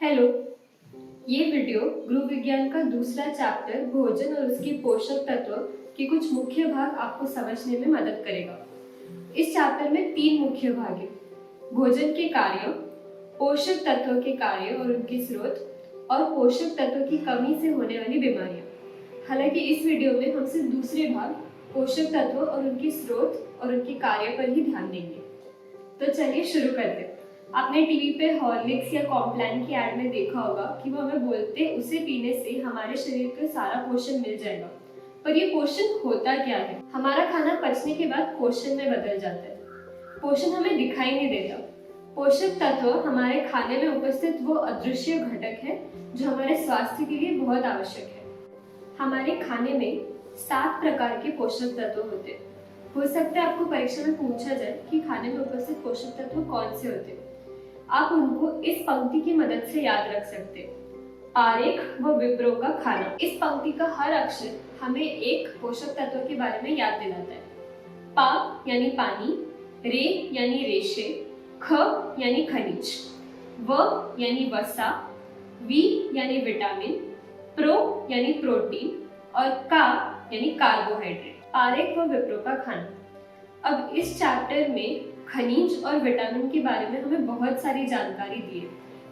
Hello. ये video गृह विज्ञान का दूसरा चैप्टर भोजन और उसके पोषक तत्व के कुछ मुख्य भाग आपको समझने में मदद करेगा। इस चैप्टर में 3 मुख्य भाग हैं: भोजन के कार्य, पोषक तत्वों के कार्य और उनके स्रोत, और पोषक तत्वों की कमी से होने वाली बीमारियां। हालांकि इस वीडियो में हम सिर्फ दूसरे भाग पोषक तत्व और उनके स्रोत और उनके कार्य पर ही ध्यान देंगे। तो चलिए शुरू करते हैं। आपने टीवी पे हॉर्लिक्स या कॉम्प्लान की एड में देखा होगा कि वो हमें बोलते हैं उसे पीने से हमारे शरीर को सारा पोषण मिल जाएगा। पर ये पोषण होता क्या है? हमारा खाना पचने के बाद पोषण में बदल जाता है। पोषण हमें दिखाई नहीं देता। पोषक तत्व हमारे खाने में उपस्थित वो अदृश्य घटक है जो हमारे स्वास्थ्य के लिए बहुत आवश्यक है। हमारे खाने में 7 प्रकार के पोषक तत्व होते हैं। हो सकता है आपको परीक्षा में पूछा जाए कि खाने में उपस्थित पोषक तत्व कौन से होते हैं। आप उनको इस पंक्ति की मदद से याद रख सकते हैं: आरेख व विप्रो का खाना। इस पंक्ति का हर अक्षर हमें एक पोषक तत्व के बारे में याद दिलाता है। पा यानी पानी, रे यानी रेशे, ख यानी खनिज, व यानी वसा, वी यानी विटामिन, प्रो यानी प्रोटीन और का यानी कार्बोहाइड्रेट। आरेख व विप्रो का खाना। अब इस चैप्टर में खनिज और विटामिन के बारे में हमें बहुत सारी जानकारी दी है,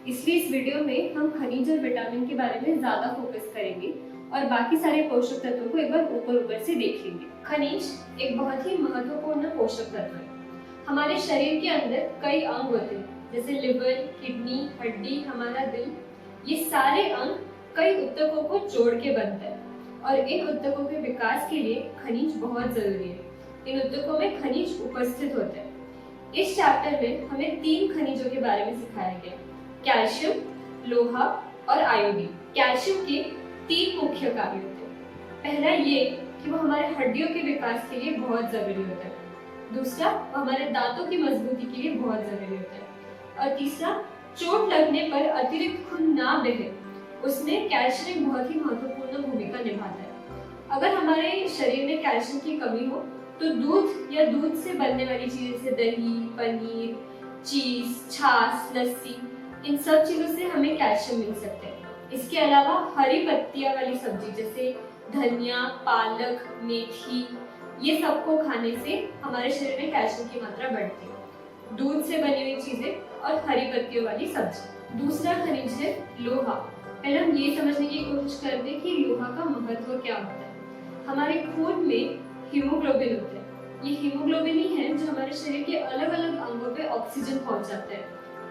इसलिए इस वीडियो में हम खनिज और विटामिन के बारे में ज्यादा फोकस करेंगे और बाकी सारे पोषक तत्वों को एक बार ऊपर से देख लेंगे। खनिज एक बहुत ही महत्वपूर्ण पोषक तत्व है। हमारे शरीर के अंदर कई अंग होते हैं, जैसे लिवर, किडनी, हड्डी, हमारा दिल। ये सारे अंग कई ऊतकों को जोड़ के बनते हैं और इन ऊतकों के विकास के लिए खनिज बहुत जरूरी है। इन ऊतकों में खनिज उपस्थित होते हैं। इस चैप्टर में हमें 3 खनिजों के बारे में सिखाया गया: कैल्शियम, लोहा और आयोडीन। कैल्शियम के 3 मुख्य कार्य होते हैं। पहला ये कि वो हमारे हड्डियों के विकास के लिए बहुत जरूरी होता है। दूसरा, वो हमारे दांतों की मजबूती के लिए बहुत जरूरी होता है। और तीसरा, चोट लगने पर अतिरिक्त खून ना बहे, उसमें कैल्शियम बहुत ही महत्वपूर्ण भूमिका निभाता है। अगर हमारे शरीर में कैल्शियम की कमी हो तो दूध या दूध से बनने वाली चीजें जैसे दही, पनीर, चीज, छाछ, लस्सी, इन सब चीजों से हमें कैल्शियम मिल सकते हैं। इसके अलावा हरी पत्तियां वाली सब्जी जैसे धनिया, पालक, मेथी, ये सबको खाने से हमारे शरीर में कैल्शियम की मात्रा बढ़ती है। दूध से बनी हुई चीजें और हरी पत्तियों वाली सब्जी। दूसरा खनिज है लोहा। पहले हम ये समझने की कोशिश करते हैं कि लोहा का महत्व क्या होता है। हमारे खून में हीमोग्लोबिन होता है। ये हीमोग्लोबिन ही है जो हमारे शरीर के अलग अलग अंगों पे ऑक्सीजन पहुंचाता है।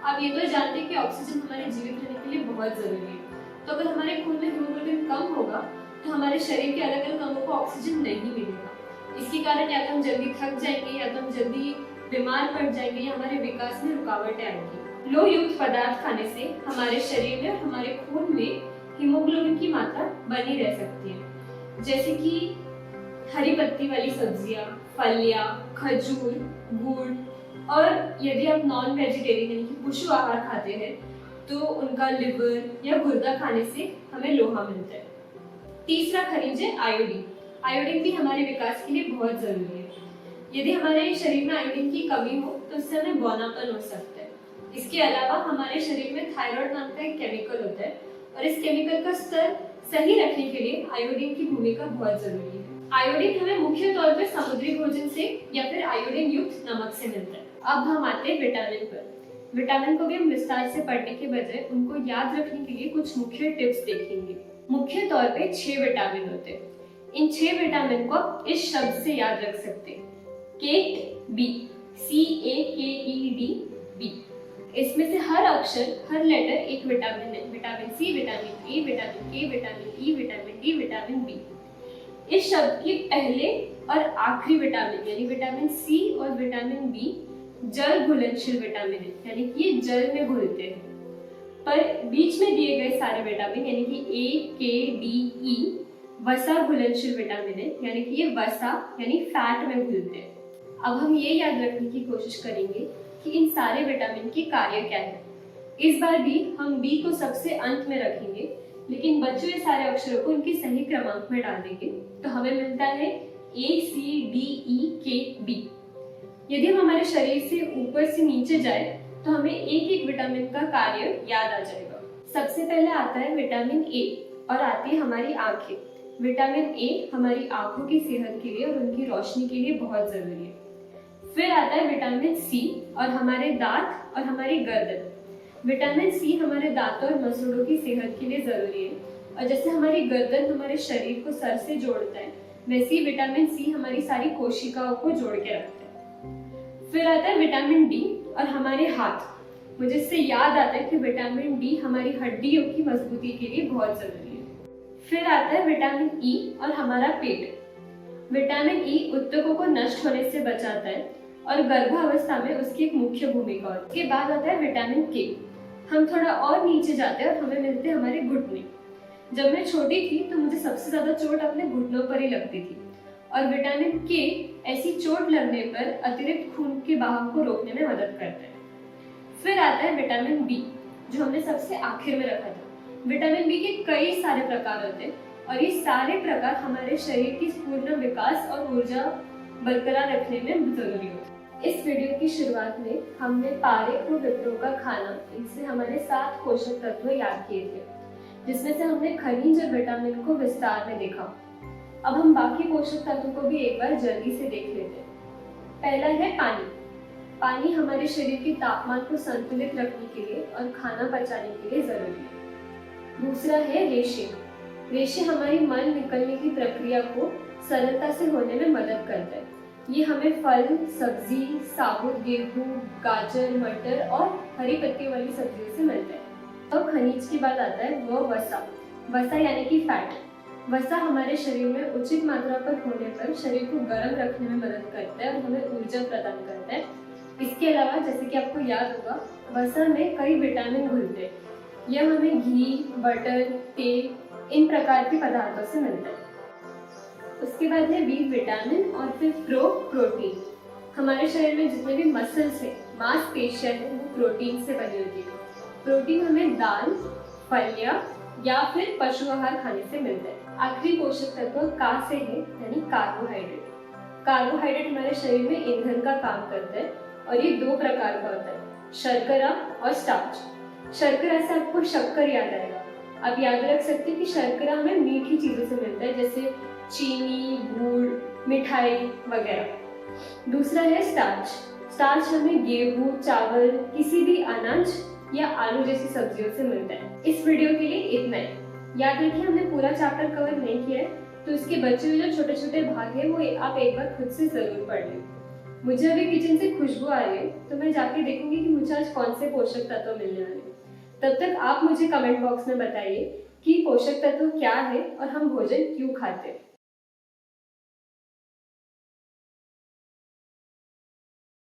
आप ये तो जानते हैं कि ऑक्सीजन हमारे जीवित रहने के लिए बहुत जरूरी है। तो अगर हमारे खून में हीमोग्लोबिन कम होगा तो हमारे शरीर के अलग अलग अंगों को ऑक्सीजन नहीं मिलेगा। इसके कारण या तो हम जल्दी थक जाएंगे, या तो हम जल्दी बीमार पड़ जाएंगे, या हमारे विकास में रुकावटें आएंगी। लोह युक्त पदार्थ खाने से हमारे शरीर में और हमारे खून में हीमोग्लोबिन की मात्रा बनी रह सकती है, जैसे कि हरी पत्ती वाली सब्जियां, फलियां, खजूर, गुड़। और यदि आप नॉन वेजिटेरियन यानी कि पशु आहार खाते हैं तो उनका लिवर या गुर्दा खाने से हमें लोहा मिलता है। तीसरा खनिज है आयोडीन। आयोडीन भी हमारे विकास के लिए बहुत जरूरी है। यदि हमारे शरीर में आयोडीन की कमी हो तो उससे हमें बौनापन हो सकता है। इसके अलावा हमारे शरीर में थायराइड नाम का एक केमिकल होता है और इस केमिकल का स्तर सही रखने के लिए आयोडीन की भूमिका बहुत जरूरी है। आयोडीन हमें मुख्य तौर पर समुद्री भोजन से या फिर आयोडीन युक्त नमक से मिलता है। अब हम आते हैं विटामिन पर। विटामिन को भी हम विस्तार से पढ़ने के बजाय उनको याद रखने के लिए कुछ मुख्य टिप्स देखेंगे। मुख्य तौर पे 6 विटामिन होते हैं। इन 6 विटामिन को इस शब्द से याद रख सकते हैं: केट बी, CAKED बी। इसमें से हर अक्षर, हर लेटर एक विटामिन है। Vitamin C, vitamin A, vitamin K, vitamin E, vitamin D, vitamin B. इस शब्द के पहले और आखिरी विटामिन यानी विटामिन सी और विटामिन बी जल घुलनशील विटामिन है, यानी कि ये जल में घुलते हैं। पर बीच में दिए गए सारे विटामिन यानी कि A, K, D, E वसा घुलनशील विटामिन है, यानी कि ये वसा यानी फैट में घुलते हैं। अब हम ये याद रखने की कोशिश करेंगे कि इन सारे विटामिन के कार्य क्या है। इस बार भी हम बी को सबसे अंत में रखेंगे, लेकिन बचे हुए सारे अक्षरों को इनके सही क्रमांक में डाल देंगे तो हमें मिलता है ACDEKB। यदि हम हमारे शरीर से ऊपर से नीचे जाए तो हमें एक एक विटामिन का कार्य याद आ जाएगा। सबसे पहले आता है विटामिन ए और आती है हमारी आंखें। विटामिन ए हमारी आंखों की सेहत के लिए और उनकी रोशनी के लिए बहुत जरूरी है। फिर आता है विटामिन सी और हमारे दांत और हमारी गर्दन। विटामिन सी हमारे दांतों और मसूड़ों की सेहत के लिए जरूरी है, और जैसे हमारी गर्दन हमारे शरीर को सर से जोड़ता है, वैसे ही विटामिन सी हमारी सारी कोशिकाओं को जोड़ के रखता है। फिर आता है विटामिन डी और हमारे हाथ। मुझे इससे याद आता है कि विटामिन डी हमारी हड्डियों की मजबूती के लिए बहुत जरूरी है। फिर आता है विटामिन ई और हमारा पेट। विटामिन ई ऊतकों को नष्ट होने से बचाता है और गर्भावस्था में उसकी एक मुख्य भूमिका होती है। उसके बाद आता है विटामिन के। हम थोड़ा और नीचे जाते हैं और हमें मिलते हैं हमारे घुटने। जब मैं छोटी थी तो मुझे सबसे ज्यादा चोट अपने घुटनों पर ही लगती थी, और विटामिन के ऐसी चोट लगने पर अतिरिक्त खून के बहाव को रोकने में मदद करता है। फिर आता है विटामिन बी, जो हमने सबसे आखिर में रखा था। विटामिन बी के कई सारे प्रकार होते हैं और ये सारे प्रकार हमारे शरीर की पूर्ण विकास और ऊर्जा बरकरार रखने में जरूरी होते हैं। इस वीडियो की शुरुआत में हमने पारेख और विप्रो का खाना, इनसे हमारे 7 पोषक तत्व याद किए थे, जिसमें से हमने खनिज और विटामिन को विस्तार में देखा। अब हम बाकी पोषक तत्वों को भी एक बार जल्दी से देख लेते हैं। पहला है पानी। पानी हमारे शरीर के तापमान को संतुलित रखने के लिए और खाना पचाने के लिए जरूरी है। दूसरा है रेशे। रेशे हमारी मल निकलने की प्रक्रिया को सरलता से होने में मदद करता है। ये हमें फल, सब्जी, साबुत गेहूं, गाजर, मटर और हरी पत्तियों वाली सब्जियों से मिलता है। तो खनिज की बात आता है वो वसा। वसा यानी कि फैट। वसा हमारे शरीर में उचित मात्रा पर होने पर शरीर को गर्म रखने में मदद करता है और हमें ऊर्जा प्रदान करता है। इसके अलावा जैसे कि आपको याद होगा, वसा में कई विटामिन घुलते हैं। यह हमें घी, बटर, तेल, इन प्रकार के पदार्थों से मिलता है। उसके बाद है बी विटामिन और फिर प्रोटीन। हमारे शरीर में जितने भी मसल्स हैं, मांसपेशियां हैं, वो प्रोटीन से बनी होती है। प्रोटीन हमें दाल, फलियां या फिर पशु आहार खाने से मिलता है। आखिरी पोषक तत्व का से है, यानी कार्बोहाइड्रेट। कार्बोहाइड्रेट हमारे शरीर में ईंधन का काम करता है और ये 2 प्रकार का होता है, शर्करा और स्टार्च। शर्करा से आपको शक्कर याद आएगा। आप याद रख सकते हैं कि शर्करा हमें मीठी चीजों से मिलता है, जैसे चीनी, गुड़, मिठाई वगैरह। दूसरा है स्टार्च। स्टार्च हमें गेहूं, चावल, किसी भी अनाज या आलू जैसी सब्जियों से मिलता है। इस वीडियो के लिए इतना ही। याद रखिए, हमने पूरा चैप्टर कवर नहीं किया है, तो इसके बचे हुए जो छोटे छोटे भाग है वो आप एक बार खुद से जरूर पढ़ लें। मुझे अभी किचन से खुशबू आ रही है, तो मैं जाके देखूंगी कि मुझे आज कौन से पोषक तत्व मिलने वाले हैं। तब तक आप मुझे कमेंट बॉक्स में बताइए कि पोषक तत्व क्या है और हम भोजन क्यों खाते हैं।